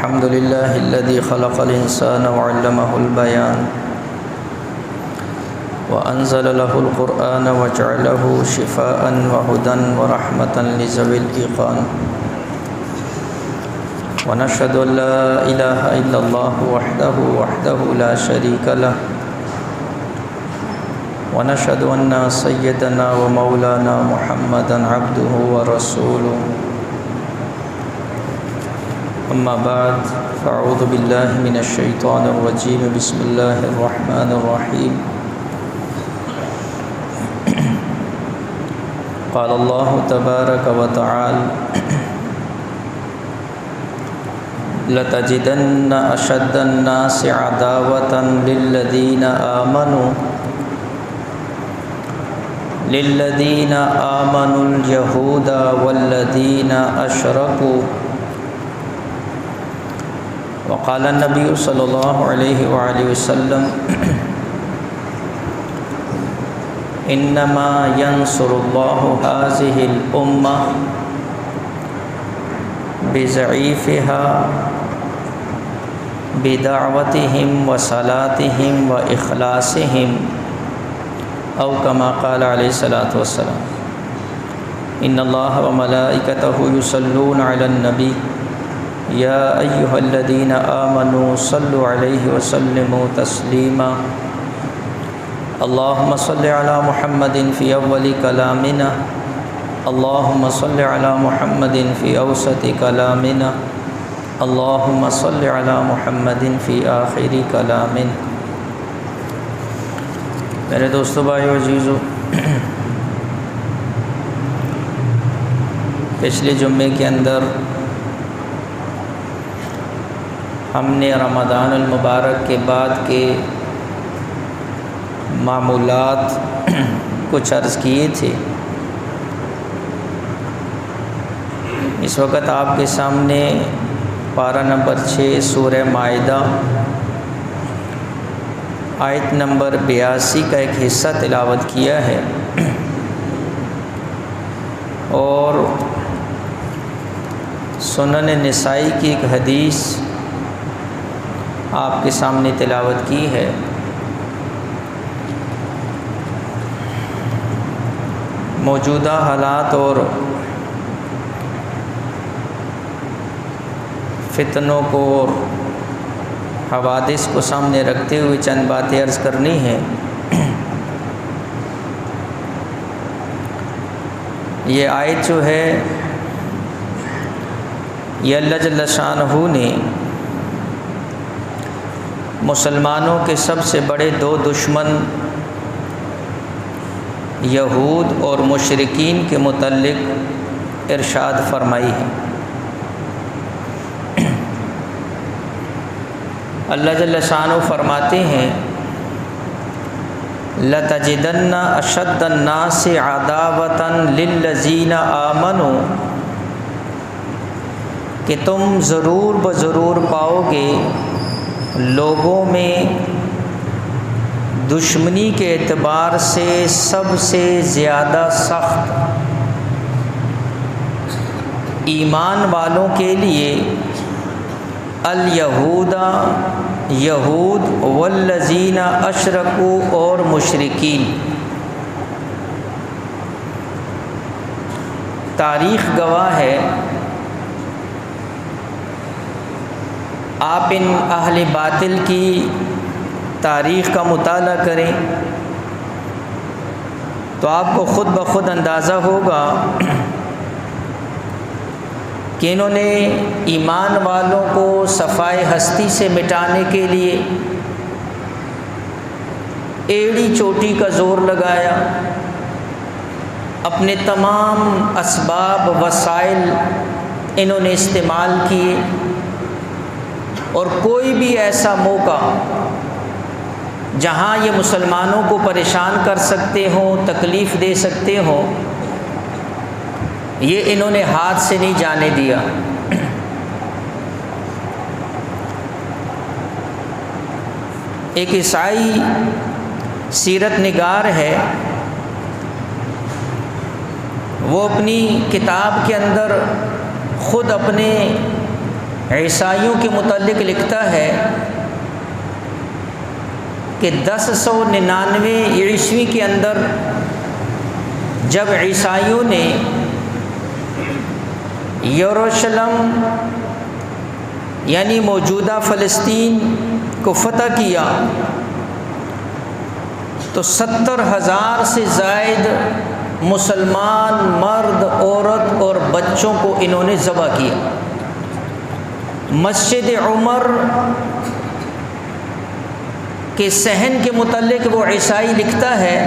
الحمد لله الذي خلق الإنسان وعلمه البيان وأنزل له القرآن وجعله شفاء وهدى ورحمة لذوي الإيقان ونشهد أن لا إله إلا الله وحده لا شريك له ونشهد أن سيدنا ومولانا محمدا عبده ورسوله أما بعد فأعوذ بالله من الشيطان الرجيم بسم الله الرحمن الرحيم قال الله تبارك وتعالى لتجدن أشد الناس عداوة للذين آمنوا اليهود والذين أشركوا وقال النبي صلى الله عليه وآله وسلم إنما ينصر الله هذه الأمة بضعيفها بدعوتهم وصلاتهم وإخلاصهم أو كما قال عليه الصلاة والسلام إن الله وملائكته يصلون على النبي يا أيها الذين آمنوا صلوا عليه وسلموا تسليما اللهم صل على محمد في أول كلامنا اللهم صل على محمد في أوسط كلامنا اللهم صل على محمد في آخر كلامنا۔ میرے دوستو بھائیو عزیزو، پچھلے جمعے کے اندر ہم نے رمضان المبارک کے بعد کے معمولات کچھ عرض کیے تھے۔ اس وقت آپ کے سامنے پارہ نمبر 6 سورہ مائدہ آیت نمبر 82 کا ایک حصہ تلاوت کیا ہے اور سنن نسائی کی ایک حدیث آپ کے سامنے تلاوت کی ہے۔ موجودہ حالات اور فتنوں کو اور حوادث کو سامنے رکھتے ہوئے چند باتیں عرض کرنی ہیں۔ یہ آیت جو ہے یہ اللہ جل شانہ نے مسلمانوں کے سب سے بڑے 2 دشمن یہود اور مشرکین کے متعلق ارشاد فرمائی ہے۔ اللہ جل شانہ فرماتے ہیں لَتَجِدَنَّ أَشَدَّ النَّاسِ عَدَاوَةً لِلَّذِينَ آمَنُوا، کہ تم ضرور بضرور پاؤ گے لوگوں میں دشمنی کے اعتبار سے سب سے زیادہ سخت ایمان والوں کے لیے الیہود یہود والذین اشرکوا اور مشرکین۔ تاریخ گواہ ہے، آپ ان اہل باطل کی تاریخ کا مطالعہ کریں تو آپ کو خود بخود اندازہ ہوگا کہ انہوں نے ایمان والوں کو صفائے ہستی سے مٹانے کے لیے ایڑی چوٹی کا زور لگایا، اپنے تمام اسباب وسائل انہوں نے استعمال کیے، اور کوئی بھی ایسا موقع جہاں یہ مسلمانوں کو پریشان کر سکتے ہوں، تکلیف دے سکتے ہوں، یہ انہوں نے ہاتھ سے نہیں جانے دیا۔ ایک عیسائی سیرت نگار ہے، وہ اپنی کتاب کے اندر خود اپنے عیسائیوں کے متعلق لکھتا ہے کہ 1099 عیسوی کے اندر جب عیسائیوں نے یروشلم یعنی موجودہ فلسطین کو فتح کیا تو 70,000 سے زائد مسلمان مرد، عورت اور بچوں کو انہوں نے ذبح کیا۔ مسجد عمر کے صحن کے متعلق وہ عیسائی لکھتا ہے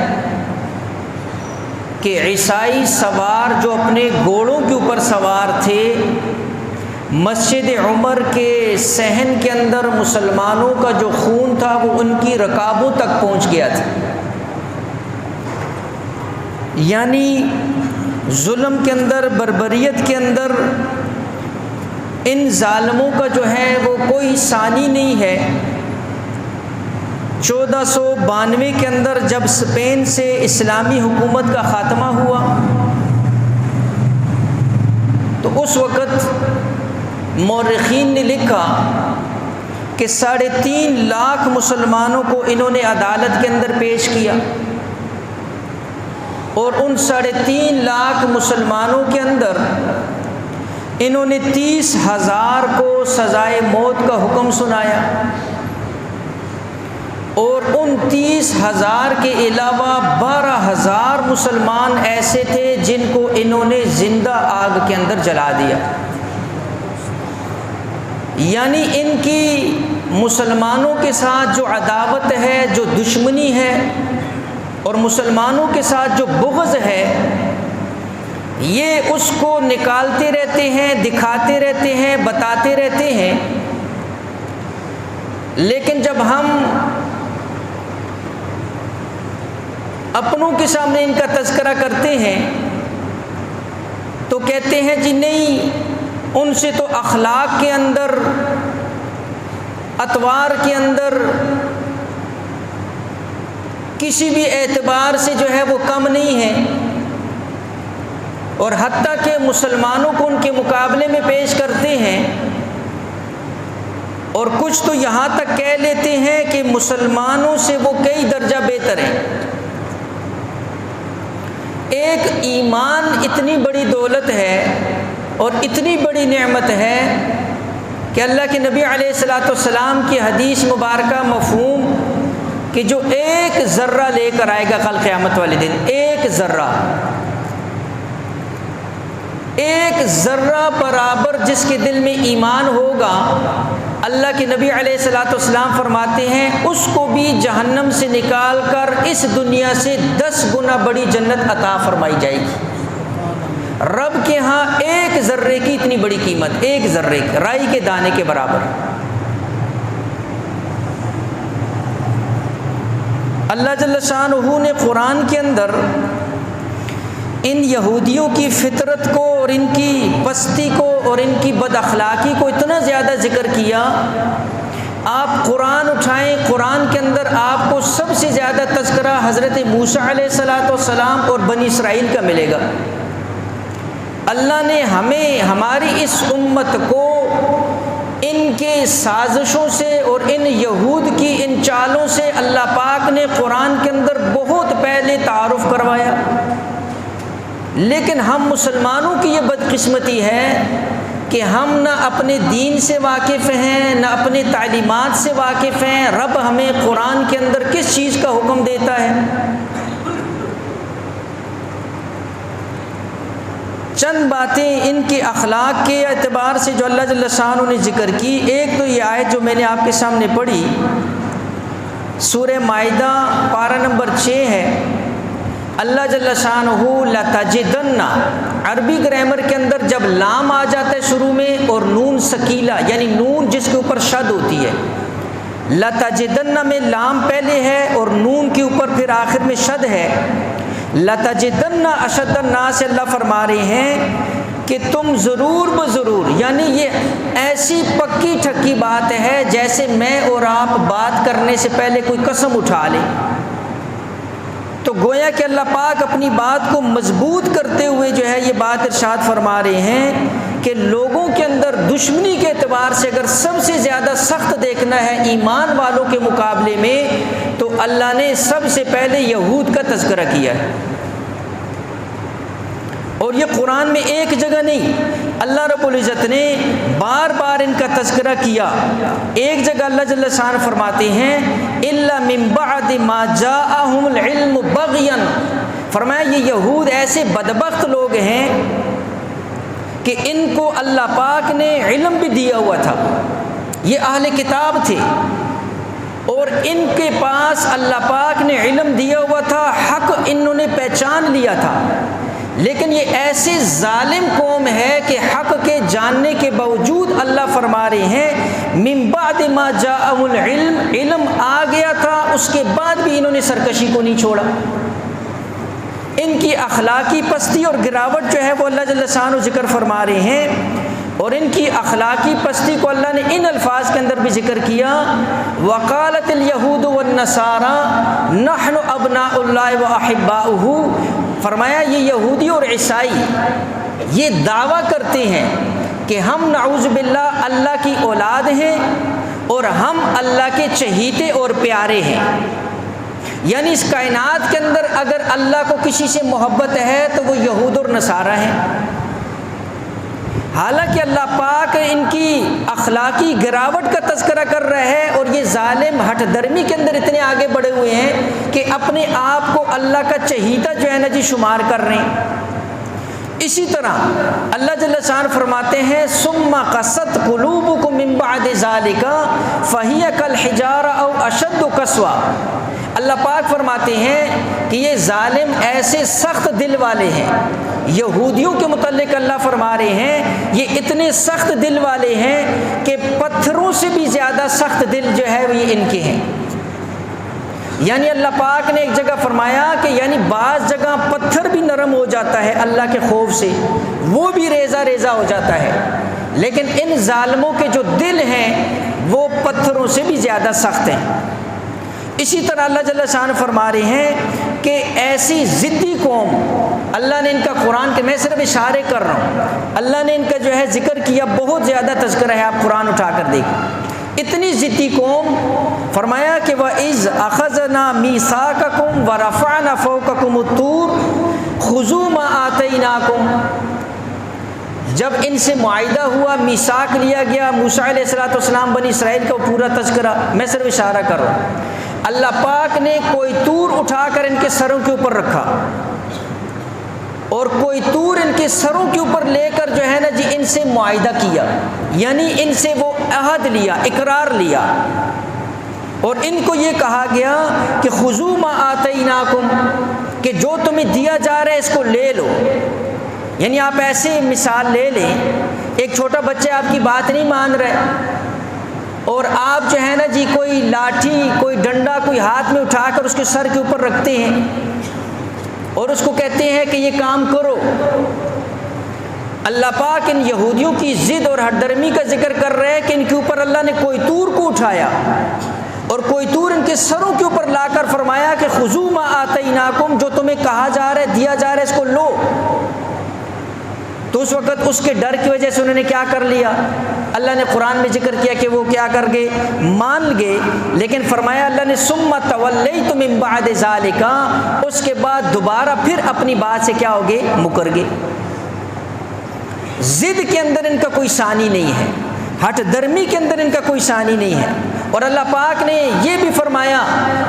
کہ عیسائی سوار جو اپنے گھوڑوں کے اوپر سوار تھے، مسجد عمر کے صحن کے اندر مسلمانوں کا جو خون تھا وہ ان کی رکابوں تک پہنچ گیا تھا۔ یعنی ظلم کے اندر، بربریت کے اندر ان ظالموں کا جو ہے وہ کوئی ثانی نہیں ہے۔ 1492 کے اندر جب اسپین سے اسلامی حکومت کا خاتمہ ہوا تو اس وقت مورخین نے لکھا کہ 3.5 لاکھ مسلمانوں کو انہوں نے عدالت کے اندر پیش کیا، اور ان 3.5 لاکھ مسلمانوں کے اندر انہوں نے 30,000 کو سزائے موت کا حکم سنایا، اور ان 30,000 کے علاوہ 12,000 مسلمان ایسے تھے جن کو انہوں نے زندہ آگ کے اندر جلا دیا۔ یعنی ان کی مسلمانوں کے ساتھ جو عداوت ہے، جو دشمنی ہے، اور مسلمانوں کے ساتھ جو بغض ہے، یہ اس کو نکالتے رہتے ہیں، دکھاتے رہتے ہیں، بتاتے رہتے ہیں، لیکن جب ہم اپنوں کے سامنے ان کا تذکرہ کرتے ہیں تو کہتے ہیں جی نہیں، ان سے تو اخلاق کے اندر، اطوار کے اندر، کسی بھی اعتبار سے جو ہے وہ کم نہیں ہے، اور حتیٰ کہ مسلمانوں کو ان کے مقابلے میں پیش کرتے ہیں، اور کچھ تو یہاں تک کہہ لیتے ہیں کہ مسلمانوں سے وہ کئی درجہ بہتر ہیں۔ ایک ایمان اتنی بڑی دولت ہے اور اتنی بڑی نعمت ہے کہ اللہ کے نبی علیہ الصلوۃ والسلام کی حدیث مبارکہ مفہوم کہ جو ایک ذرہ لے کر آئے گا کل قیامت والے دن، ایک ذرہ برابر جس کے دل میں ایمان ہوگا، اللہ کے نبی علیہ الصلوۃ والسلام فرماتے ہیں اس کو بھی جہنم سے نکال کر اس دنیا سے 10 گنا بڑی جنت عطا فرمائی جائے گی۔ رب کے ہاں ایک ذرے کی اتنی بڑی قیمت، ایک ذرے کی، رائی کے دانے کے برابر۔ اللہ جل شانہ نے قرآن کے اندر ان یہودیوں کی فطرت کو اور ان کی پستی کو اور ان کی بد اخلاقی کو اتنا زیادہ ذکر کیا۔ آپ قرآن اٹھائیں، قرآن کے اندر آپ کو سب سے زیادہ تذکرہ حضرت موسیٰ علیہ الصلوۃ والسلام اور بنی اسرائیل کا ملے گا۔ اللہ نے ہمیں، ہماری اس امت کو ان کے سازشوں سے اور ان یہود کی ان چالوں سے اللہ پاک نے قرآن کے اندر بہت پہلے تعارف کروایا، لیکن ہم مسلمانوں کی یہ بدقسمتی ہے کہ ہم نہ اپنے دین سے واقف ہیں، نہ اپنے تعلیمات سے واقف ہیں۔ رب ہمیں قرآن کے اندر کس چیز کا حکم دیتا ہے؟ چند باتیں ان کے اخلاق کے اعتبار سے جو اللہ جل شانہ نے ذکر کی۔ ایک تو یہ آیت جو میں نے آپ کے سامنے پڑھی، سورہ مائدہ پارہ نمبر 6 ہے۔ اللہ جل شانہ لَتَجِدَنَّ، عربی گرامر کے اندر جب لام آ جاتا ہے شروع میں اور نون ثقیلہ یعنی نون جس کے اوپر شد ہوتی ہے، لَتَجِدَنَّ میں لام پہلے ہے اور نون کے اوپر پھر آخر میں شد ہے۔ لَتَجِدَنَّ أَشَدَّ النَّاسِ، اللہ فرما رہے ہیں کہ تم ضرور بضرور، یعنی یہ ایسی پکی ٹھکی بات ہے جیسے میں اور آپ بات کرنے سے پہلے کوئی قسم اٹھا لیں۔ تو گویا کہ اللہ پاک اپنی بات کو مضبوط کرتے ہوئے جو ہے یہ بات ارشاد فرما رہے ہیں کہ لوگوں کے اندر دشمنی کے اعتبار سے اگر سب سے زیادہ سخت دیکھنا ہے ایمان والوں کے مقابلے میں تو اللہ نے سب سے پہلے یہود کا تذکرہ کیا ہے۔ اور یہ قرآن میں ایک جگہ نہیں، اللہ رب العزت نے بار بار ان کا تذکرہ کیا۔ ایک جگہ اللہ جل شانہ فرماتے ہیں الا من بعد ما جاءهم العلم بغیا، فرمایا یہ یہود ایسے بدبخت لوگ ہیں کہ ان کو اللہ پاک نے علم بھی دیا ہوا تھا، یہ اہل کتاب تھے اور ان کے پاس اللہ پاک نے علم دیا ہوا تھا، حق انہوں نے پہچان لیا تھا، لیکن یہ ایسے ظالم قوم ہے کہ حق کے جاننے کے باوجود اللہ فرما رہے ہیں من بعد ما جاءهم العلم، علم آ گیا تھا اس کے بعد بھی انہوں نے سرکشی کو نہیں چھوڑا۔ ان کی اخلاقی پستی اور گراوٹ جو ہے وہ اللہ جل شانہ ذکر فرما رہے ہیں، اور ان کی اخلاقی پستی کو اللہ نے ان الفاظ کے اندر بھی ذکر کیا، وقالت اليہود والنصارى نحن ابناء اللہ واحباؤہ، فرمایا یہ یہودی اور عیسائی یہ دعویٰ کرتے ہیں کہ ہم نعوذ باللہ اللہ کی اولاد ہیں اور ہم اللہ کے چہیتے اور پیارے ہیں، یعنی اس کائنات کے اندر اگر اللہ کو کسی سے محبت ہے تو وہ یہود اور نصارہ ہیں۔ حالانکہ اللہ پاک ان کی اخلاقی گراوٹ کا تذکرہ کر رہا ہے اور یہ ظالم ہٹ درمی کے اندر اتنے آگے بڑھے ہوئے ہیں کہ اپنے آپ کو اللہ کا چہیتا جو ہے نا جی شمار کر رہے ہیں۔ اسی طرح اللہ جل شانہ فرماتے ہیں ثم قست قلوبکم من بعد ذلک فہی کالحجارہ او اشد قسوہ، اللہ پاک فرماتے ہیں کہ یہ ظالم ایسے سخت دل والے ہیں، یہودیوں کے متعلق اللہ فرما رہے ہیں یہ اتنے سخت دل والے ہیں کہ پتھروں سے بھی زیادہ سخت دل جو ہے وہ یہ ان کے ہیں۔ یعنی اللہ پاک نے ایک جگہ فرمایا کہ یعنی بعض جگہ پتھر بھی نرم ہو جاتا ہے اللہ کے خوف سے، وہ بھی ریزہ ریزہ ہو جاتا ہے، لیکن ان ظالموں کے جو دل ہیں وہ پتھروں سے بھی زیادہ سخت ہیں۔ اسی طرح اللہ جل شانہ فرما رہے ہیں کہ ایسی ضدی قوم، اللہ نے ان کا قرآن کے، میں صرف اشارے کر رہا ہوں، اللہ نے ان کا جو ہے ذکر کیا، بہت زیادہ تذکرہ ہے، آپ قرآن اٹھا کر دیکھیں، اتنی ضدی قوم، فرمایا کہ وَإِذْ أَخَذْنَا مِيثَاقَكُمْ وَرَفَعْنَا فَوْقَكُمُ الطُّورَ خُذُوا مَا آتَيْنَاكُمْ، جب ان سے معاہدہ ہوا، میثاق لیا گیا، موسیٰ علیہ السلام بنی اسرائیل کا پورا تذکرہ، میں صرف اشارہ کر رہا ہوں، اللہ پاک نے کوئی طور اٹھا کر ان کے سروں کے اوپر رکھا اور کوئی طور ان کے سروں کے اوپر لے کر جو ہے نا جی ان سے معاہدہ کیا، یعنی ان سے وہ عہد لیا، اقرار لیا، اور ان کو یہ کہا گیا کہ خذوا ما آتیناکم، کہ جو تمہیں دیا جا رہا ہے اس کو لے لو۔ یعنی آپ ایسے مثال لے لیں، ایک چھوٹا بچہ آپ کی بات نہیں مان رہا اور آپ جو ہے نا جی کوئی لاٹھی، کوئی ڈنڈا، کوئی ہاتھ میں اٹھا کر اس کے سر کے اوپر رکھتے ہیں اور اس کو کہتے ہیں کہ یہ کام کرو۔ اللہ پاک ان یہودیوں کی ضد اور ہٹ درمی کا ذکر کر رہے ہیں کہ ان کے اوپر اللہ نے کوئی طور کو اٹھایا اور کوئی طور ان کے سروں کے اوپر لا کر فرمایا کہ خذوا ما آتیناکم، جو تمہیں کہا جا رہا ہے، دیا جا رہا ہے، اس کو لو۔ تو اس وقت اس کے ڈر کی وجہ سے انہوں نے کیا کر لیا، اللہ نے قرآن میں ذکر کیا کہ وہ کیا کر گئے، مان گئے، لیکن فرمایا اللہ نے ثم تولیتم من بعد ذالک، اس کے بعد دوبارہ پھر اپنی بات سے کیا ہوگے، مکر گئے۔ ضد کے اندر ان کا کوئی ثانی نہیں ہے، ہٹ درمی کے اندر ان کا کوئی ثانی نہیں ہے، اور اللہ پاک نے یہ بھی فرمایا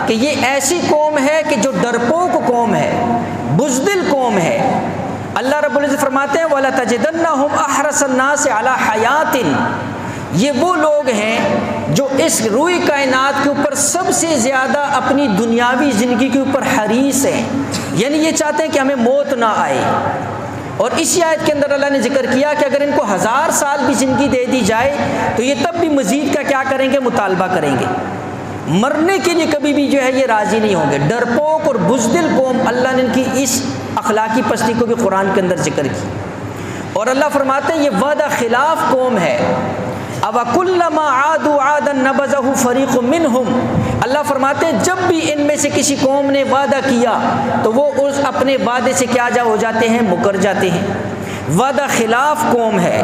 کہ یہ ایسی قوم ہے کہ جو ڈرپوک قوم ہے، بزدل قوم ہے۔ اللہ رب العزت فرماتے ہیں وَلَتَجِدَنَّهُمْ أَحْرَصَ النَّاسِ عَلَىٰ حَيَاتٍ، یہ وہ لوگ ہیں جو اس روئی کائنات کے اوپر سب سے زیادہ اپنی دنیاوی زندگی کے اوپر حریص ہیں، یعنی یہ چاہتے ہیں کہ ہمیں موت نہ آئے۔ اور اسی آیت کے اندر اللہ نے ذکر کیا کہ اگر ان کو 1000 سال بھی زندگی دے دی جائے تو یہ تب بھی مزید کا کیا کریں گے، مطالبہ کریں گے، مرنے کے لیے کبھی بھی جو ہے یہ راضی نہیں ہوں گے۔ ڈرپوک اور بزدل قوم، اللہ نے ان کی اس اخلاقی پستی کو بھی قرآن کے اندر ذکر کی، اور اللہ فرماتے ہیں یہ وعدہ خلاف قوم ہے۔ أَوَكُلَّمَا عَادُوا عَادًا نَبَذَهُ فَرِيقٌ مِّنْهُمْ، اللہ فرماتے ہیں جب بھی ان میں سے کسی قوم نے وعدہ کیا تو وہ اس اپنے وعدے سے کیا ہو جاتے ہیں، مکر جاتے ہیں۔ وعدہ خلاف قوم ہے،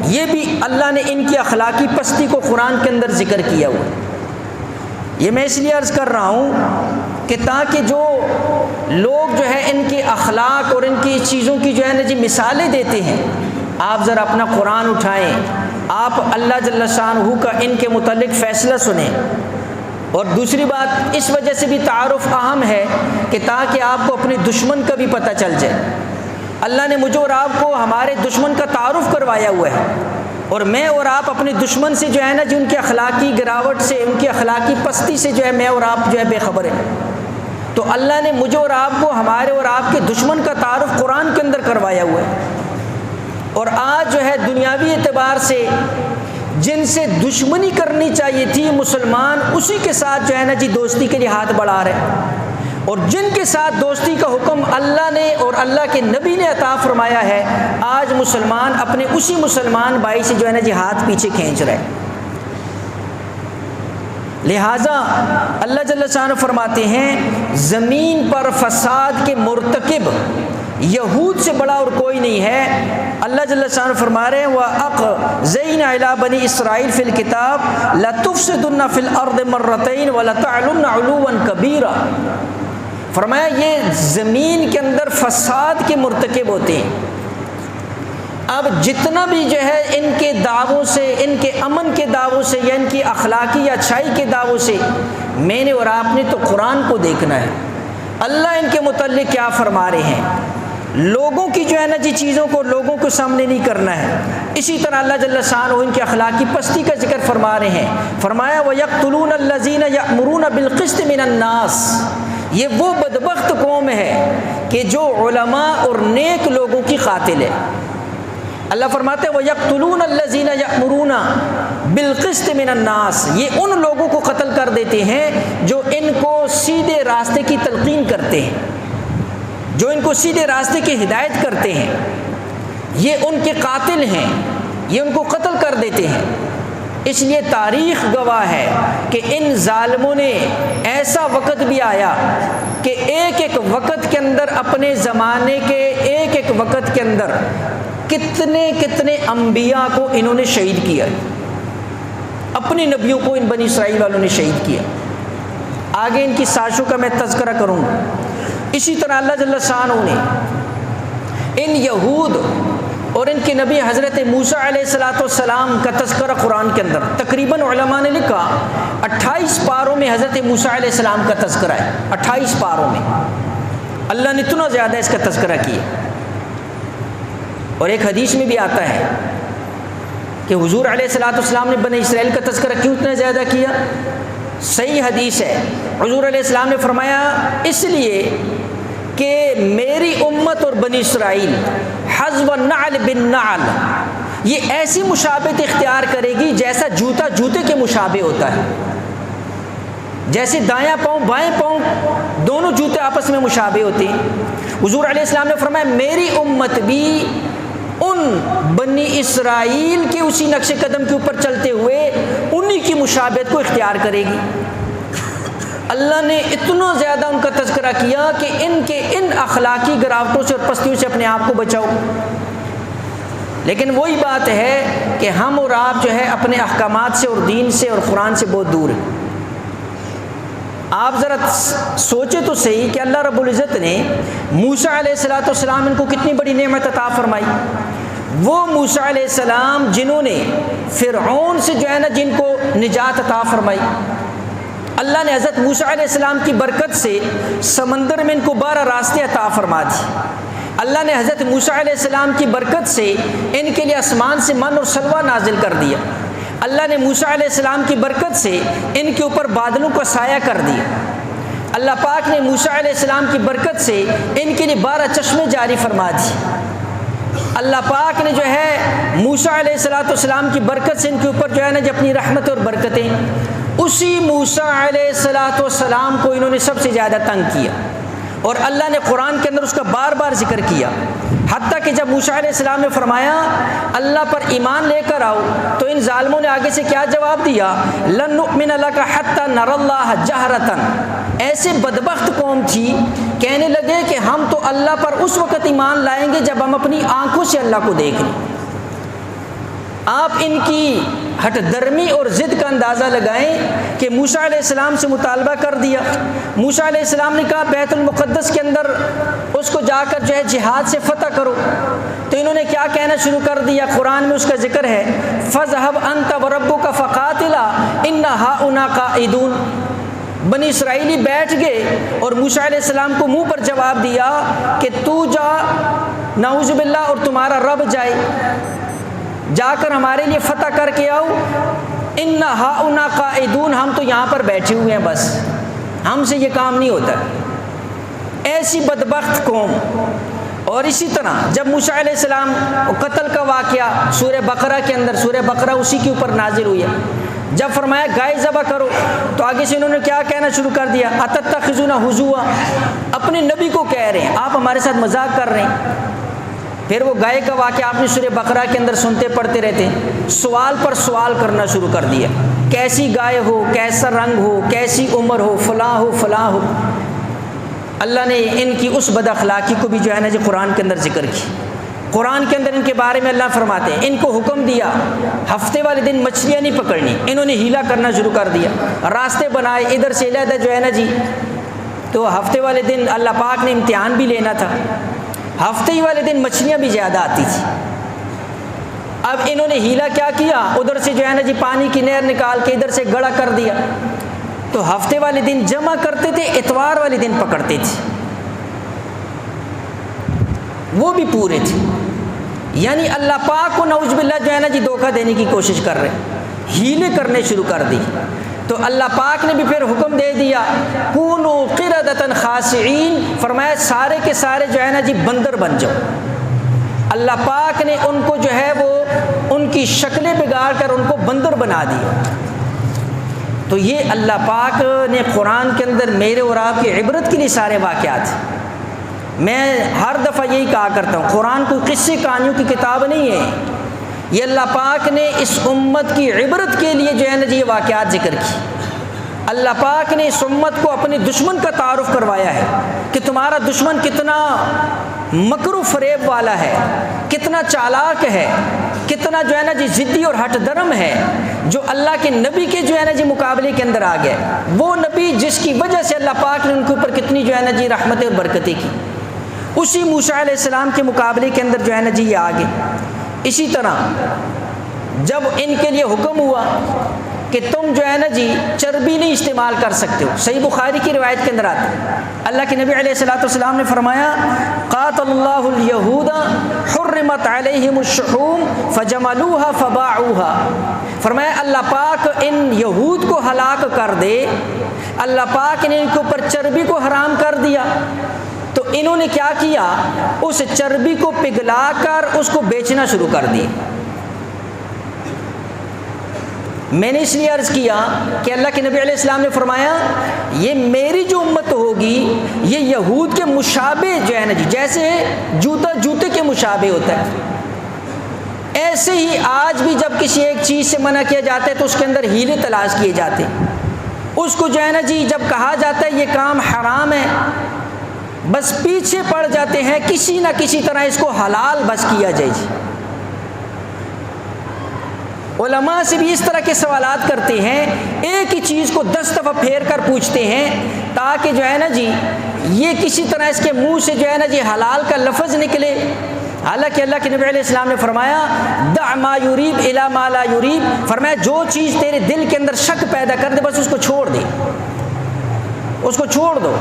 یہ بھی اللہ نے ان کی اخلاقی پستی کو قرآن کے اندر ذکر کیا ہوا ہے۔ یہ میں اس لیے عرض کر رہا ہوں کہ تاکہ جو لوگ جو ہے ان کے اخلاق اور ان کی چیزوں کی جو ہے نا جی مثالیں دیتے ہیں، آپ ذرا اپنا قرآن اٹھائیں، آپ اللہ جل شانہ کا ان کے متعلق فیصلہ سنیں۔ اور دوسری بات اس وجہ سے بھی تعارف اہم ہے کہ تاکہ آپ کو اپنے دشمن کا بھی پتہ چل جائے۔ اللہ نے مجھے اور آپ کو ہمارے دشمن کا تعارف کروایا ہوا ہے، اور میں اور آپ اپنے دشمن سے جو ہے نا جی ان کی اخلاقی گراوٹ سے، ان کی اخلاقی پستی سے جو ہے میں اور آپ جو ہے بے خبر ہیں۔ تو اللہ نے مجھے اور آپ کو ہمارے اور آپ کے دشمن کا تعارف قرآن کے اندر کروایا ہوا ہے۔ اور آج جو ہے دنیاوی اعتبار سے جن سے دشمنی کرنی چاہیے تھی مسلمان، اسی کے ساتھ جو ہے نا جی دوستی کے لیے ہاتھ بڑھا رہے ہیں، اور جن کے ساتھ دوستی کا حکم اللہ نے اور اللہ کے نبی نے عطا فرمایا ہے، آج مسلمان اپنے اسی مسلمان بھائی سے جو ہے نا جی ہاتھ پیچھے کھینچ رہے ہیں۔ لہٰذا اللہ جل شانہ فرماتے ہیں زمین پر فساد کے مرتکب یہود سے بڑا اور کوئی نہیں ہے۔ اللہ جل شانہ فرما رہے ہیں وَأَقْزَيْنَ عَلَىٰ بَنِي إِسْرَائِيلَ فِي الْكِتَابِ لَتُفْسِدُنَّ فِي الْأَرْضِ مَرَّتَيْنِ وَلَتَعْلُنَّ عُلُوًّا كَبِيرًا۔ فرمایا یہ زمین کے اندر فساد کے مرتکب ہوتے ہیں۔ اب جتنا بھی جو ہے ان کے دعووں سے، ان کے امن کے دعووں سے، یا ان کی اخلاقی یا اچھائی کے دعووں سے، میں نے اور آپ نے تو قرآن کو دیکھنا ہے، اللہ ان کے متعلق کیا فرما رہے ہیں۔ لوگوں کی جو ہے نا جی چیزوں کو لوگوں کو سامنے نہیں کرنا ہے۔ اسی طرح اللہ جل شانہ ان کی اخلاقی پستی کا ذکر فرما رہے ہیں، فرمایا وَيَقْتُلُونَ الَّذِينَ يَأْمُرُونَ بِالْقِسْطِ مِنَ النَّاسِ۔ یہ وہ بدبخت قوم ہے کہ جو علماء اور نیک لوگوں کی قاتل ہے۔ اللہ فرماتے ہیں وَيَقْتُلُونَ الَّذِينَ يَأْمُرُونَ بِالْقِسْطِ مِنَ النَّاسِ۔ یہ ان لوگوں کو قتل کر دیتے ہیں جو ان کو سیدھے راستے کی تلقین کرتے ہیں، جو ان کو سیدھے راستے کی ہدایت کرتے ہیں، یہ ان کے قاتل ہیں، یہ ان کو قتل کر دیتے ہیں۔ اس لیے تاریخ گواہ ہے کہ ان ظالموں نے ایسا وقت بھی آیا کہ ایک ایک وقت کے اندر، اپنے زمانے کے ایک ایک وقت کے اندر کتنے کتنے انبیاء کو انہوں نے شہید کیا، اپنے نبیوں کو ان بنی اسرائیل والوں نے شہید کیا۔ آگے ان کی سازشوں کا میں تذکرہ کروں گا۔ اسی طرح اللہ جل شانہ نے ان یہود اور ان کے نبی حضرت موسیٰ علیہ السلام کا تذکرہ قرآن کے اندر تقریباً علماء نے لکھا 28 پاروں میں حضرت موسیٰ علیہ السلام کا تذکرہ ہے۔ 28 پاروں میں اللہ نے اتنا زیادہ اس کا تذکرہ کیا۔ اور ایک حدیث میں بھی آتا ہے کہ حضور علیہ السلام نے بنی اسرائیل کا تذکرہ کیوں اتنا زیادہ کیا؟ صحیح حدیث ہے، حضور علیہ السلام نے فرمایا اس لیے کہ میری امت اور بنی اسرائیل حذو النعل بالنعل، یہ ایسی مشابہت اختیار کرے گی جیسا جوتا جوتے کے مشابہ ہوتا ہے، جیسے دایاں پاؤں بائیں پاؤں دونوں جوتے آپس میں مشابہ ہوتے ہیں۔ حضور علیہ السلام نے فرمایا میری امت بھی ان بنی اسرائیل کے اسی نقش قدم کے اوپر چلتے ہوئے انہی کی مشابہت کو اختیار کرے گی۔ اللہ نے اتنا زیادہ ان کا تذکرہ کیا کہ ان کے ان اخلاقی گراوٹوں سے اور پستیوں سے اپنے آپ کو بچاؤ۔ لیکن وہی بات ہے کہ ہم اور آپ جو ہے اپنے احکامات سے اور دین سے اور قرآن سے بہت دور ہیں۔ آپ ذرا سوچے تو صحیح کہ اللہ رب العزت نے موسیٰ علیہ السلام ان کو کتنی بڑی نعمت عطا فرمائی۔ وہ موسیٰ علیہ السلام جنہوں نے فرعون سے جو ہے نا جن کو نجات عطا فرمائی، اللہ نے حضرت موسیٰ علیہ السلام کی برکت سے سمندر میں ان کو 12 راستے عطا فرما دی۔ اللہ نے حضرت موسیٰ علیہ السلام کی برکت سے ان کے لیے آسمان سے من اور سلوہ نازل کر دیا۔ اللہ نے موسیٰ علیہ السلام کی برکت سے ان کے اوپر بادلوں کا سایہ کر دیا۔ اللہ پاک نے موسیٰ علیہ السلام کی برکت سے ان کے لیے 12 چشمے جاری فرما دی۔ اللہ پاک نے جو ہے موسیٰ علیہ السلام کی برکت سے ان کے اوپر جو ہے نا اپنی رحمت اور برکتیں، اسی موسیٰ علیہ السلام کو انہوں نے سب سے زیادہ تنگ کیا، اور اللہ نے قرآن کے اندر اس کا بار بار ذکر کیا، حتیٰ کہ جب موسیٰ علیہ السلام نے فرمایا اللہ پر ایمان لے کر آؤ، تو ان ظالموں نے آگے سے کیا جواب دیا؟ لن نؤمن لک حتی نری اللہ جہرۃ۔ ایسے بدبخت قوم تھی، کہنے لگے کہ ہم تو اللہ پر اس وقت ایمان لائیں گے جب ہم اپنی آنکھوں سے اللہ کو دیکھ لیں۔ آپ ان کی ہٹ درمی اور ضد کا اندازہ لگائیں کہ موسیٰ علیہ السلام سے مطالبہ کر دیا، موسیٰ علیہ السلام نے کہا بیت المقدس کے اندر اس کو جا کر جو ہے جہاد سے فتح کرو، تو انہوں نے کیا کہنا شروع کر دیا؟ قرآن میں اس کا ذکر ہے فَاذْهَبْ أَنْتَ وَرَبُّكَ فَقَاتِلَا إِنَّ هَؤُلَاءِ قَاعِدُونَ۔ بنی اسرائیلی بیٹھ گئے اور موسیٰ علیہ السلام کو منہ پر جواب دیا کہ تو جا نعوذ باللہ اور تمہارا رب جائے، جا کر ہمارے لیے فتح کر کے آؤ، ان ہؤلاء قاعدون، ہم تو یہاں پر بیٹھے ہوئے ہیں، بس ہم سے یہ کام نہیں ہوتا۔ ایسی بدبخت قوم۔ اور اسی طرح جب موسیٰ علیہ السلام قتل کا واقعہ سورہ بقرہ کے اندر، سورہ بقرہ اسی کے اوپر نازل ہوئی ہے، جب فرمایا گائے ذبح کرو، تو آگے سے انہوں نے کیا کہنا شروع کر دیا؟ اتتخذون ہزوا، اپنے نبی کو کہہ رہے ہیں آپ ہمارے ساتھ مذاق کر رہے ہیں۔ پھر وہ گائے کا واقعہ آپ نے سورہ بقرہ کے اندر سنتے پڑھتے رہتے ہیں، سوال پر سوال کرنا شروع کر دیا، کیسی گائے ہو، کیسا رنگ ہو، کیسی عمر ہو، فلاں ہو فلاں ہو۔ اللہ نے ان کی اس بد اخلاقی کو بھی جو ہے نا جی قرآن کے اندر ذکر کی۔ قرآن کے اندر ان کے بارے میں اللہ فرماتے ہیں ان کو حکم دیا ہفتے والے دن مچھلیاں نہیں پکڑنی، انہوں نے ہیلا کرنا شروع کر دیا، راستے بنائے ادھر سے ادھر جو ہے نا جی۔ تو ہفتے والے دن اللہ پاک نے امتحان بھی لینا تھا، ہفتے ہی والے دن مچھلیاں بھی زیادہ آتی تھی۔ اب انہوں نے ہیلا کیا کیا؟ ادھر سے جو ہے نا جی پانی کی نہر نکال کے ادھر سے گڑا کر دیا، تو ہفتے والے دن جمع کرتے تھے، اتوار والے دن پکڑتے تھے، وہ بھی پورے تھے۔ یعنی اللہ پاک کو نعوذ باللہ جو ہے نا جی دھوکہ دینے کی کوشش کر رہے، ہیلے کرنے شروع کر دی۔ تو اللہ پاک نے بھی پھر حکم دے دیا کونوا قردۃ خاسئین، فرمایا سارے کے سارے جو ہے نا جی بندر بن جاؤ۔ اللہ پاک نے ان کو جو ہے وہ ان کی شکلیں بگاڑ کر ان کو بندر بنا دیا۔ تو یہ اللہ پاک نے قرآن کے اندر میرے اور آپ کی عبرت کے لیے سارے واقعات۔ میں ہر دفعہ یہی کہا کرتا ہوں قرآن کوئی قصے کہانیوں کی کتاب نہیں ہے، یہ اللہ پاک نے اس امت کی عبرت کے لیے جو ہے نا جی یہ واقعات ذکر کی۔ اللہ پاک نے اس امت کو اپنے دشمن کا تعارف کروایا ہے کہ تمہارا دشمن کتنا مکر و فریب والا ہے، کتنا چالاک ہے، کتنا جو ہے نا جی ضدی اور ہٹ درم ہے، جو اللہ کے نبی کے جو ہے نا جی مقابلے کے اندر آ گیا، وہ نبی جس کی وجہ سے اللہ پاک نے ان کے اوپر کتنی جو ہے نا جی رحمتیں اور برکتیں کی، اسی موسیٰ علیہ السلام کے مقابلے کے اندر جو ہے نا جی یہ آگے۔ اسی طرح جب ان کے لیے حکم ہوا کہ تم جو ہے نا جی چربی نہیں استعمال کر سکتے ہو، صحیح بخاری کی روایت کے اندر آتا ہے اللہ کے نبی علیہ الصلوۃ والسلام نے فرمایا قاتل اللہ الیہود حرمت علیہم الشحوم فجملوها فباعوها، فرمایا اللہ پاک ان یہود کو ہلاک کر دے، اللہ پاک نے ان کے اوپر چربی کو حرام کر دیا، تو انہوں نے کیا کیا؟ اس چربی کو پگھلا کر اس کو بیچنا شروع کر دی۔ میں نے اس لیے عرض کیا کہ اللہ کے نبی علیہ السلام نے فرمایا یہ میری جو امت ہوگی یہ یہود کے مشابہ جو ہے نا جی، جیسے جوتا جوتے کے مشابہ ہوتا ہے، ایسے ہی آج بھی جب کسی ایک چیز سے منع کیا جاتا ہے تو اس کے اندر ہیلے تلاش کیے جاتے ہیں، اس کو جو ہے نا جی جب کہا جاتا ہے یہ کام حرام ہے بس پیچھے پڑ جاتے ہیں کسی نہ کسی طرح اس کو حلال بس کیا جائے جی۔ علماء سے بھی اس طرح کے سوالات کرتے ہیں، ایک ہی چیز کو 10 دفعہ پھیر کر پوچھتے ہیں تاکہ جو ہے نا جی یہ کسی طرح اس کے منہ سے جو ہے نا جی حلال کا لفظ نکلے، حالانکہ اللہ کے نبی علیہ السلام نے فرمایا دع ما یریب الی ما لا یریب، فرمایا جو چیز تیرے دل کے اندر شک پیدا کر دے بس اس کو چھوڑ دے، اس کو چھوڑ دو۔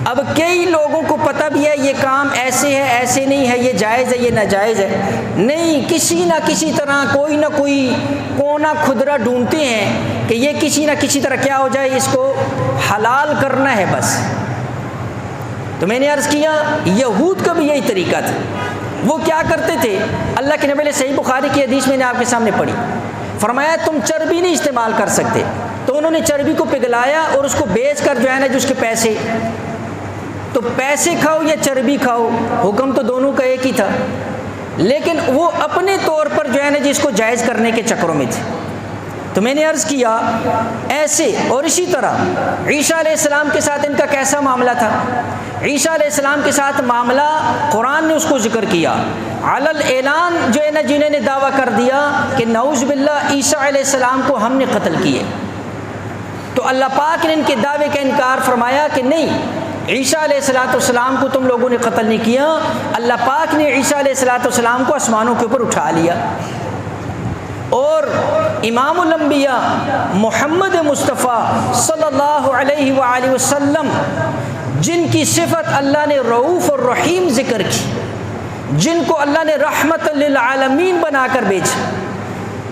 اب کئی لوگوں کو پتہ بھی ہے یہ کام ایسے ہے ایسے نہیں ہے، یہ جائز ہے یہ ناجائز ہے، نہیں کسی نہ کسی طرح کوئی نہ کوئی کونا کھدرا ڈھونڈتے ہیں کہ یہ کسی نہ کسی طرح کیا ہو جائے اس کو حلال کرنا ہے بس۔ تو میں نے عرض کیا یہود کا بھی یہی طریقہ تھا، وہ کیا کرتے تھے؟ اللہ کے نبی نے صحیح بخاری کی حدیث میں نے آپ کے سامنے پڑھی، فرمایا تم چربی نہیں استعمال کر سکتے، تو انہوں نے چربی کو پگھلایا اور اس کو بیچ کر جو ہے نا جی اس کے پیسے، تو پیسے کھاؤ یا چربی کھاؤ حکم تو دونوں کا ایک ہی تھا، لیکن وہ اپنے طور پر جو ہے نا جی اس کو جائز کرنے کے چکروں میں تھے۔ تو میں نے عرض کیا ایسے، اور اسی طرح عیسیٰ علیہ السلام کے ساتھ ان کا کیسا معاملہ تھا؟ عیسیٰ علیہ السلام کے ساتھ معاملہ قرآن نے اس کو ذکر کیا، علی الاعلان جو ہے نا جنہوں نے دعویٰ کر دیا کہ نعوذ باللہ عیسیٰ علیہ السلام کو ہم نے قتل کیے، تو اللہ پاک نے ان کے دعوے کا انکار فرمایا کہ نہیں، عیسیٰ علیہ السلام کو تم لوگوں نے قتل نہیں کیا، اللہ پاک نے عیسیٰ علیہ السلام کو آسمانوں کے اوپر اٹھا لیا۔ اور امام الانبیاء محمد مصطفیٰ صلی اللہ علیہ وآلہ وسلم، جن کی صفت اللہ نے رؤوف اور رحیم ذکر کی، جن کو اللہ نے رحمت للعالمین بنا کر بھیجا،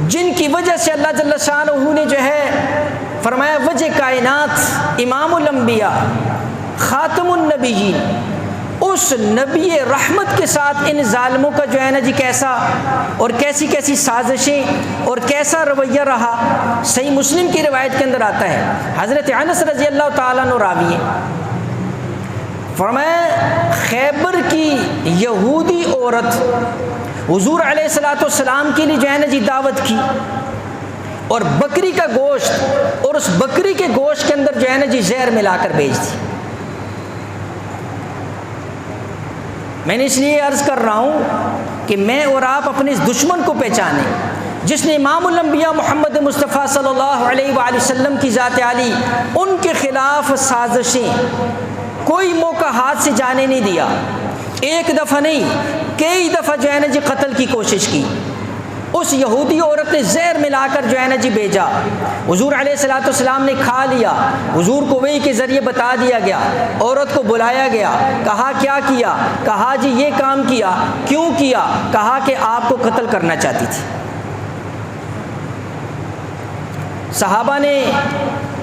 جن کی وجہ سے اللہ جل شانہ نے جو ہے فرمایا وجہ کائنات، امام الانبیاء خاتم النبیین، اس نبی رحمت کے ساتھ ان ظالموں کا جو ہے نا جی کیسا اور کیسی کیسی سازشیں اور کیسا رویہ رہا۔ صحیح مسلم کی روایت کے اندر آتا ہے، حضرت انس رضی اللہ تعالیٰ عنہ راوی ہیں، فرمایا خیبر کی یہودی عورت حضور علیہ السلام کے لیے جو ہے نا جی دعوت کی، اور بکری کا گوشت، اور اس بکری کے گوشت کے اندر جو ہے نا جی زہر ملا کر بھیج دی۔ میں نے اس لیے عرض کر رہا ہوں کہ میں اور آپ اپنے اس دشمن کو پہچانیں جس نے امام الانبیاء محمد مصطفیٰ صلی اللہ علیہ وآلہ وسلم کی ذات عالی، ان کے خلاف سازشیں کوئی موقع ہاتھ سے جانے نہیں دیا، ایک دفعہ نہیں کئی دفعہ جو ہے نا جی قتل کی کوشش کی۔ اس یہودی عورت نے زہر ملا کر جو ہے نا جی بھیجا، حضور علیہ السلام نے کھا لیا، حضور کو وحی کے ذریعے بتا دیا گیا، عورت کو بلایا گیا، کہا کیا کیا؟ کہا جی یہ کام کیا۔ کیوں کیا؟ کہا کہ آپ کو قتل کرنا چاہتی تھی۔ صحابہ نے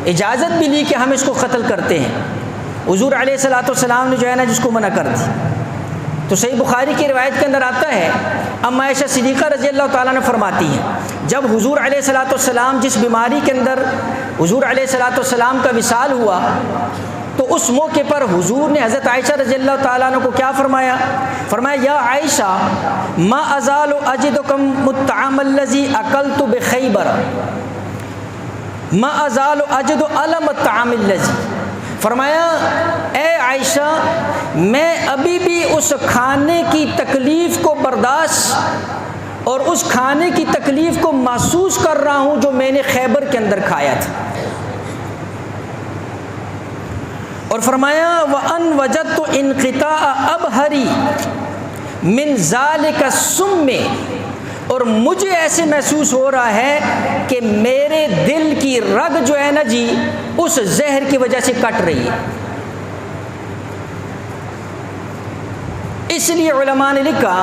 اجازت بھی لی کہ ہم اس کو قتل کرتے ہیں، حضور علیہ السلام نے جو ہے نا جس کو منع کر دی۔ تو صحیح بخاری کی روایت کے اندر آتا ہے، اما عائشہ صدیقہ رضی اللہ تعالیٰ نے فرماتی ہیں، جب حضور علیہ السلام جس بیماری کے اندر حضور علیہ السلام کا وصال ہوا، تو اس موقع پر حضور نے حضرت عائشہ رضی اللہ تعالیٰ عنہ کو کیا فرمایا؟ فرمایا یا عائشہ ما ازال اجدکم الطعام الذی اکلت بخیبر، ما ازال اجد علم الطعام الذی، فرمایا اے عائشہ میں ابھی بھی اس کھانے کی تکلیف کو برداشت اور اس کھانے کی تکلیف کو محسوس کر رہا ہوں جو میں نے خیبر کے اندر کھایا تھا۔ اور فرمایا وَأَنْ وَجَدْتُ انْقِطَاعَ أَبْهَرِ مِنْ ذَلِكَ السُّمِّ، اور مجھے ایسے محسوس ہو رہا ہے کہ میرے دل کی رگ جو ہے نا جی اس زہر کی وجہ سے کٹ رہی ہے۔ اس لیے علماء نے لکھا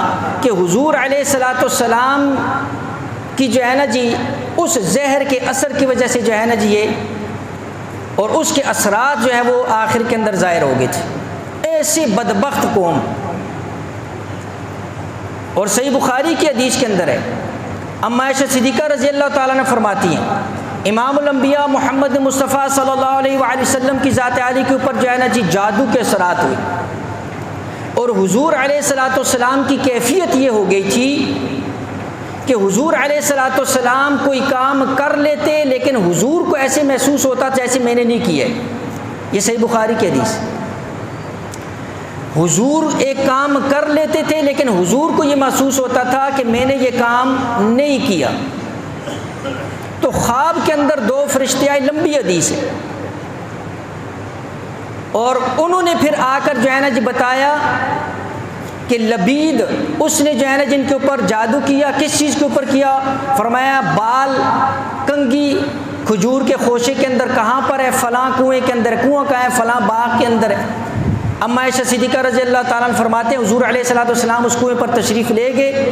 کہ حضور علیہ السلام کی جو ہے نا جی اس زہر کے اثر کی وجہ سے جو ہے نا جی یہ اور اس کے اثرات جو ہے وہ آخر کے اندر ظاہر ہو گئے تھے۔ ایسی بدبخت قوم۔ اور صحیح بخاری کی حدیث کے اندر ہے، اما عائشہ صدیقہ رضی اللہ تعالیٰ نے فرماتی ہیں، امام الانبیاء محمد مصطفیٰ صلی اللہ علیہ وآلہ وسلم کی ذات عالی کے اوپر جو ہے نا جی جادو کے اثرات ہوئے، اور حضور علیہ السلام کی کیفیت یہ ہو گئی تھی کہ حضور علیہ السلام کوئی کام کر لیتے لیکن حضور کو ایسے محسوس ہوتا جیسے میں نے نہیں کیا ہے۔ یہ صحیح بخاری کی حدیث۔ حضور ایک کام کر لیتے تھے لیکن حضور کو یہ محسوس ہوتا تھا کہ میں نے یہ کام نہیں کیا۔ تو خواب کے اندر دو فرشتے آئے، لمبی حدیث ہے، اور انہوں نے پھر آ کر جو ہے نا جی بتایا کہ لبید اس نے جو ہے نا جن کے اوپر جادو کیا، کس چیز کے اوپر کیا؟ فرمایا بال کنگھی کھجور کے خوشے کے اندر کہاں پر ہے؟ فلاں کنویں کے اندر، کنواں کہاں ہے؟ فلاں باغ کے اندر ہے۔ اما عائشہ صدیقہ رضی اللہ تعالیٰ عنہ فرماتے ہیں حضور علیہ السلام اس کنویں پر تشریف لے گئے،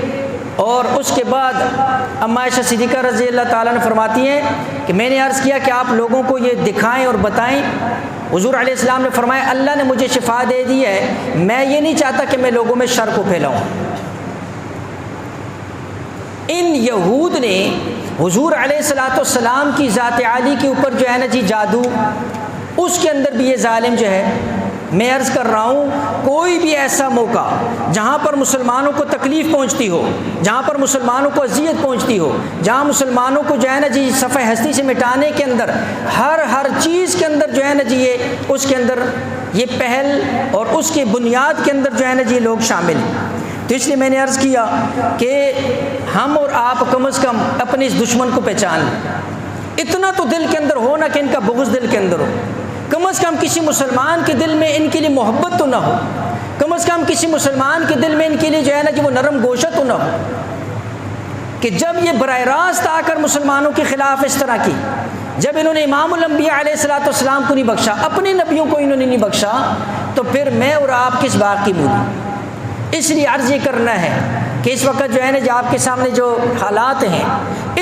اور اس کے بعد اما عائشہ صدیقہ رضی اللہ تعالیٰ عنہ فرماتی ہیں کہ میں نے عرض کیا کہ آپ لوگوں کو یہ دکھائیں اور بتائیں۔ حضور علیہ السلام نے فرمایا اللہ نے مجھے شفا دے دی ہے، میں یہ نہیں چاہتا کہ میں لوگوں میں شر کو پھیلاؤں۔ ان یہود نے حضور علیہ الصلوۃ والسلام کی ذات عالی کے اوپر جو ہے نا جی جادو، اس کے اندر بھی یہ ظالم جو ہے، میں عرض کر رہا ہوں کوئی بھی ایسا موقع جہاں پر مسلمانوں کو تکلیف پہنچتی ہو، جہاں پر مسلمانوں کو اذیت پہنچتی ہو، جہاں مسلمانوں کو جو ہے نا جی صفحہ ہستی سے مٹانے کے اندر ہر چیز کے اندر جو ہے نا جی یہ اس کے اندر یہ پہل اور اس کے بنیاد کے اندر جو ہے نا جی لوگ شامل ہیں۔ تو اس لیے میں نے عرض کیا کہ ہم اور آپ کم از کم اپنے اس دشمن کو پہچان لیں، اتنا تو دل کے اندر ہو نا کہ ان کا بغض دل کے اندر ہو، کم از کم کسی مسلمان کے دل میں ان کے لیے محبت تو نہ ہو، کم از کم کسی مسلمان کے دل میں ان کے لیے جو ہے نا کہ وہ نرم گوشت تو نہ ہو، کہ جب یہ براہ راست آ کر مسلمانوں کے خلاف اس طرح کی، جب انہوں نے امام الانبیاء علیہ الصلوۃ والسلام کو نہیں بخشا، اپنے نبیوں کو انہوں نے نہیں بخشا، تو پھر میں اور آپ کس بات کی مولی؟ اس لیے عرض یہ کرنا ہے کہ اس وقت جو ہے نا جی آپ کے سامنے جو حالات ہیں،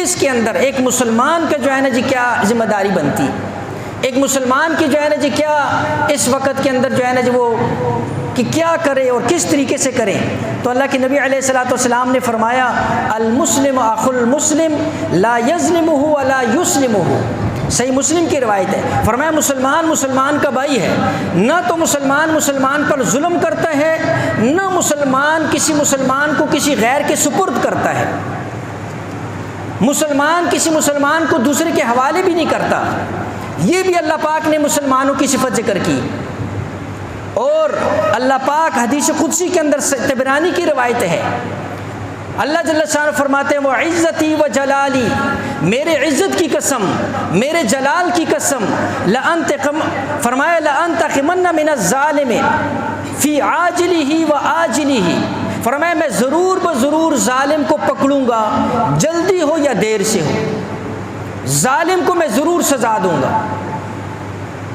اس کے اندر ایک مسلمان کا جو ہے نا جی کیا ذمہ داری بنتی، ایک مسلمان کی جو ہے نا جی کیا اس وقت کے اندر جو ہے نا جی وہ کہ کیا کرے اور کس طریقے سے کرے۔ تو اللہ کے نبی علیہ الصلوۃ والسلام نے فرمایا المسلم اخو المسلم لا یظلمہ ولا یسلمہ، صحیح مسلم کی روایت ہے، فرمایا مسلمان مسلمان کا بھائی ہے، نہ تو مسلمان مسلمان پر ظلم کرتا ہے، نہ مسلمان کسی مسلمان کو کسی غیر کے سپرد کرتا ہے، مسلمان کسی مسلمان کو دوسرے کے حوالے بھی نہیں کرتا۔ یہ بھی اللہ پاک نے مسلمانوں کی صفت ذکر کی، اور اللہ پاک حدیث قدسی کے اندر طبرانی کی روایت ہے، اللہ جل شانہ فرماتے ہیں وہ عزتی و جلالی، میرے عزت کی قسم، میرے جلال کی قسم، فرمایا لأنتقمن من الظالم فی عاجلہ و آجلہ، فرمایا میں ضرور بضرور ظالم کو پکڑوں گا، جلدی ہو یا دیر سے ہو، ظالم کو میں ضرور سزا دوں گا۔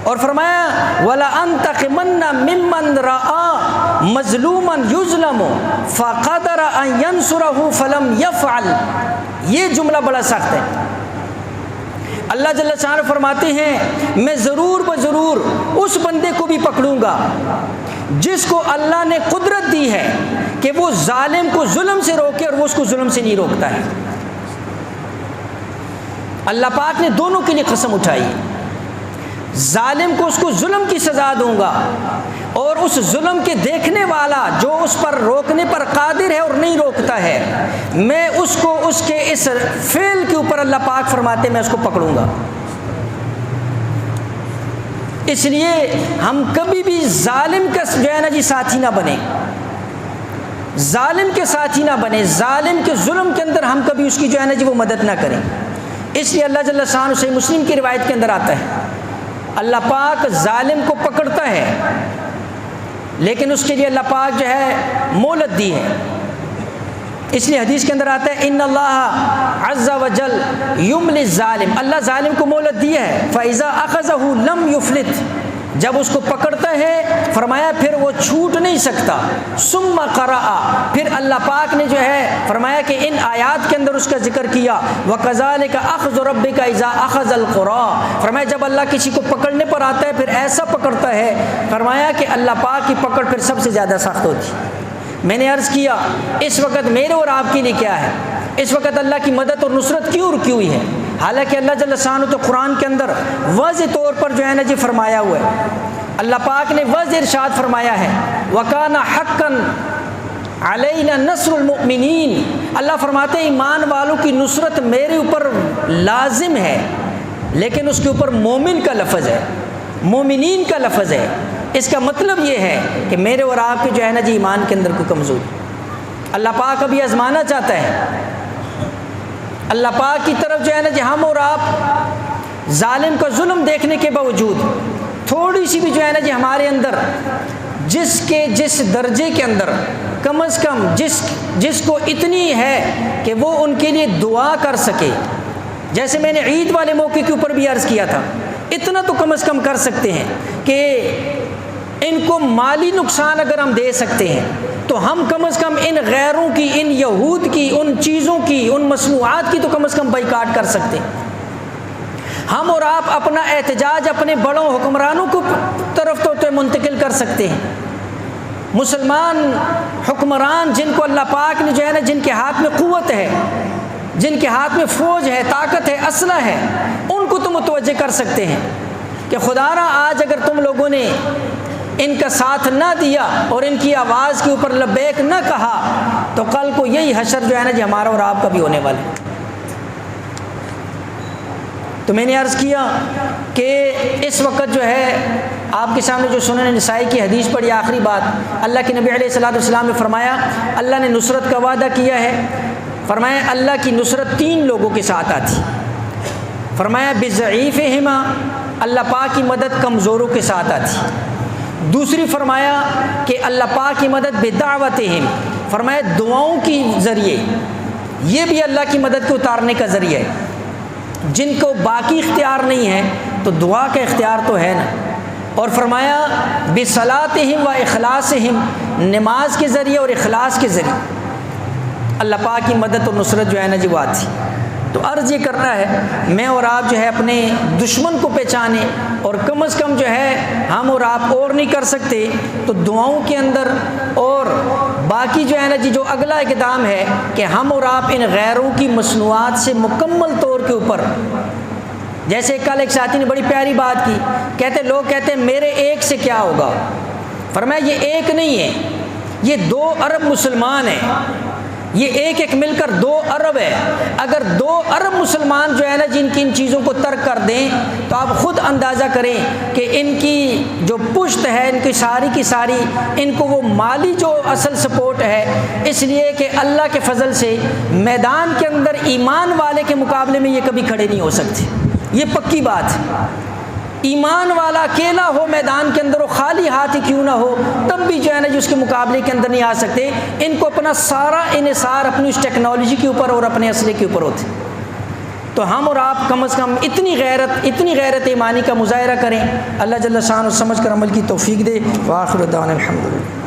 اور فرمایا وَلَأَنْتَقِمَنَّ مِمَّنْ رَآ مَظْلُومًا يُظْلَمُ فَقَدَرَ أَنْ يَنْصُرَهُ فَلَمْ يَفْعَلْ، یہ جملہ بڑا سخت ہے۔ اللہ جل شانہ فرماتے ہیں میں ضرور بضرور اس بندے کو بھی پکڑوں گا جس کو اللہ نے قدرت دی ہے کہ وہ ظالم کو ظلم سے روکے، اور وہ اس کو ظلم سے نہیں روکتا ہے۔ اللہ پاک نے دونوں کے لیے قسم اٹھائی، ظالم کو اس کو ظلم کی سزا دوں گا، اور اس ظلم کے دیکھنے والا جو اس پر روکنے پر قادر ہے اور نہیں روکتا ہے، میں اس کو اس کے اس فعل کے اوپر اللہ پاک فرماتے ہیں میں اس کو پکڑوں گا۔ اس لیے ہم کبھی بھی ظالم کا جو ہے نا جی ساتھی نہ بنے، ظالم کے ساتھی نہ بنے، ظالم کے ظلم کے اندر ہم کبھی اس کی جو ہے نا جی وہ مدد نہ کریں۔ اس لیے اللہ جل شانہ صحیح مسلم کی روایت کے اندر آتا ہے اللہ پاک ظالم کو پکڑتا ہے، لیکن اس کے لیے اللہ پاک جو ہے مہلت دی ہے۔ اس لیے حدیث کے اندر آتا ہے ان اللہ عز وجل یملی الظالم، اللہ ظالم کو مہلت دی ہے، فاذا اخذہ لم یفلت، جب اس کو پکڑتا ہے فرمایا پھر وہ چھوٹ نہیں سکتا۔ ثم قرأ، پھر اللہ پاک نے جو ہے فرمایا کہ ان آیات کے اندر اس کا ذکر کیا وَكَذَلِكَ أَخْذُ رَبِّكَ إِذَا أَخَذَ الْقُرَىٰ، فرمایا جب اللہ کسی کو پکڑنے پر آتا ہے پھر ایسا پکڑتا ہے، فرمایا کہ اللہ پاک کی پکڑ پھر سب سے زیادہ سخت ہوتی۔ میں نے عرض کیا اس وقت میرے اور آپ کے لیے کیا ہے، اس وقت اللہ کی مدد اور نصرت کیوں رکی ہوئی ہے؟ حالانکہ اللہ جل شانہ تو قرآن کے اندر واضح طور پر جو ہے نا جی فرمایا ہوا ہے، اللہ پاک نے واضح ارشاد فرمایا ہے وَكَانَ حَقًّا عَلَيْنَا نَصْرُ الْمُؤْمِنِينَ، اللہ فرماتے ہیں ایمان والوں کی نصرت میرے اوپر لازم ہے، لیکن اس کے اوپر مومن کا لفظ ہے، مومنین کا لفظ ہے۔ اس کا مطلب یہ ہے کہ میرے اور آپ کے جو ہے نا جی ایمان کے اندر کوئی کمزوری، اللہ پاک ابھی آزمانا چاہتا ہے، اللہ پاک کی طرف جو ہے نا جی ہم اور آپ ظالم کا ظلم دیکھنے کے باوجود تھوڑی سی بھی جو ہے نا جی ہمارے اندر جس درجے کے اندر کم از کم جس کو اتنی ہے کہ وہ ان کے لیے دعا کر سکے، جیسے میں نے عید والے موقع کے اوپر بھی عرض کیا تھا، اتنا تو کم از کم کر سکتے ہیں کہ ان کو مالی نقصان اگر ہم دے سکتے ہیں تو ہم کم از کم ان غیروں کی، ان یہود کی، ان چیزوں کی، ان مصنوعات کی تو کم از کم بائیکاٹ کر سکتے ہیں۔ ہم اور آپ اپنا احتجاج اپنے بڑوں حکمرانوں کو طرف تو منتقل کر سکتے ہیں۔ مسلمان حکمران جن کو اللہ پاک نے جو ہے نا جن کے ہاتھ میں قوت ہے، جن کے ہاتھ میں فوج ہے، طاقت ہے، اسلحہ ہے، ان کو تو متوجہ کر سکتے ہیں کہ خدا را آج اگر تم لوگوں نے ان کا ساتھ نہ دیا اور ان کی آواز کے اوپر لبیک نہ کہا تو کل کو یہی حشر جو ہے نا جی ہمارا اور آپ کا بھی ہونے والا ہے۔ تو میں نے عرض کیا کہ اس وقت جو ہے آپ کے سامنے جو سنن نسائی کی حدیث پڑھی، آخری بات، اللہ کے نبی علیہ الصلوۃ والسلام نے فرمایا اللہ نے نصرت کا وعدہ کیا ہے، فرمایا اللہ کی نصرت 3 لوگوں کے ساتھ آتی، فرمایا بضعیفہما، اللہ پاک کی مدد کمزوروں کے ساتھ آتی، دوسری فرمایا کہ اللہ پاک کی مدد بدعوتہم، فرمایا دعاؤں کی ذریعے، یہ بھی اللہ کی مدد کو اتارنے کا ذریعہ ہے، جن کو باقی اختیار نہیں ہے تو دعا کا اختیار تو ہے نا، اور فرمایا بصلاتہم و اخلاصہم، نماز کے ذریعے اور اخلاص کے ذریعے اللہ پاک کی مدد اور نصرت جو ہے نا جی وہ آتی۔ تو عرض یہ کرنا ہے میں اور آپ جو ہے اپنے دشمن کو پہچانیں، اور کم از کم جو ہے ہم اور آپ اور نہیں کر سکتے تو دعاؤں کے اندر، اور باقی جو ہے نا جی جو اگلا اقدام ہے کہ ہم اور آپ ان غیروں کی مصنوعات سے مکمل طور کے اوپر، جیسے کل ایک ساتھی نے بڑی پیاری بات کی، لوگ کہتے ہیں میرے ایک سے کیا ہوگا، فرمایا یہ ایک نہیں ہے، یہ 2 ارب مسلمان ہیں، یہ ایک مل کر 2 ارب ہے۔ اگر 2 ارب مسلمان جو ہے نا جن کی ان چیزوں کو ترک کر دیں تو آپ خود اندازہ کریں کہ ان کی جو پشت ہے، ان کی ساری ان کو وہ مالی جو اصل سپورٹ ہے، اس لیے کہ اللہ کے فضل سے میدان کے اندر ایمان والے کے مقابلے میں یہ کبھی کھڑے نہیں ہو سکتے، یہ پکی بات ہے۔ ایمان والا اکیلا ہو میدان کے اندر، وہ خالی ہاتھ ہی کیوں نہ ہو، تب بھی جو ہے نا جو اس کے مقابلے کے اندر نہیں آ سکتے۔ ان کو اپنا سارا انحصار اپنی اس ٹیکنالوجی کے اوپر اور اپنے اسلحے کے اوپر ہوتے، تو ہم اور آپ کم از کم اتنی غیرت ایمانی کا مظاہرہ کریں، اللہ جل شانہ سمجھ کر عمل کی توفیق دے۔ وآخر دعوانا الحمدللہ۔